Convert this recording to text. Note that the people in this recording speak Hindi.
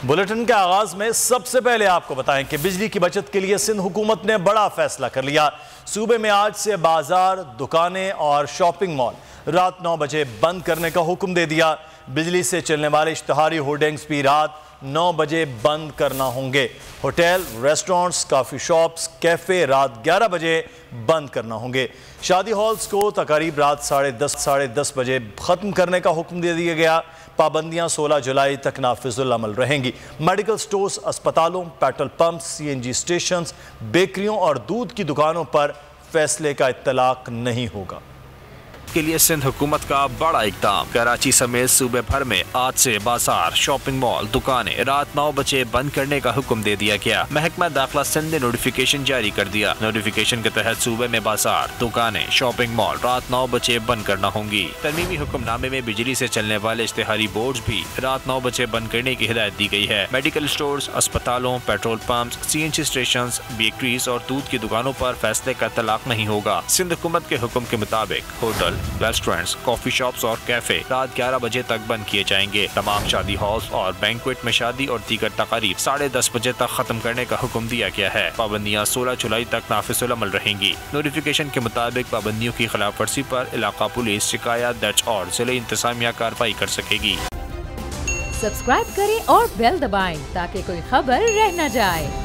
बुलेटिन के आगाज में सबसे पहले आपको बताएं कि बिजली की बचत के लिए सिंध हुकूमत ने बड़ा फैसला कर लिया। सूबे में आज से बाजार, दुकानें और शॉपिंग मॉल रात 9 बजे बंद करने का हुक्म दे दिया। बिजली से चलने वाले इश्तिहारी होर्डिंग्स भी रात 9 बजे बंद करना होंगे। Hotel, restaurants, coffee shops, cafe रात 11 बजे बंद करना होंगे। शादी हॉल्स को तकरीब रात 10:30 बजे ख़त्म करने का हुक्म दे दिया गया। पाबंदियां 16 जुलाई तक नाफिजुल अमल रहेंगी। मेडिकल स्टोर्स, अस्पतालों, पेट्रोल पंप्स, CNG स्टेशन, बेकरियों और दूध की दुकानों पर फैसले का इत्तलाक नहीं होगा। के लिए सिंध हुकूमत का बड़ा इकदाम। कराची समेत सूबे भर में आज से बाजार, शॉपिंग मॉल, दुकानें रात 9 बजे बंद करने का हुक्म दे दिया गया। महकमा दाखिला सिंध ने नोटिफिकेशन जारी कर दिया। नोटिफिकेशन के तहत सूबे में बाजार, दुकानें, शॉपिंग मॉल रात 9 बजे बंद करना होंगी। तरमीमी हुक्मनामे में बिजली से चलने वाले इश्तिहारी बोर्ड भी रात 9 बजे बंद करने की हिदायत दी गई है। मेडिकल स्टोर्स, अस्पतालों, petrol pump, CNG station, bakeries और दूध की दुकानों पर फैसले का इत्तलाक नहीं होगा। सिंध हुकूमत के हुक्म के मुताबिक होटल, रेस्टोरेंट्स, कॉफी शॉप्स और कैफे रात 11 बजे तक बंद किए जाएंगे। तमाम शादी हॉल्स और बैंक्वेट में शादी और दीगर तकारीब 10:30 बजे तक खत्म करने का हुक्म दिया गया है। पाबंदियां 16 जुलाई तक नाफिजुल अमल रहेंगी। नोटिफिकेशन के मुताबिक पाबंदियों की खिलाफ वर्जी पर इलाका पुलिस शिकायत दर्ज और जिले इंतजामिया कार्रवाई कर सकेगी। सब्सक्राइब करें और बेल दबाएं ताकि कोई खबर रह न जाए।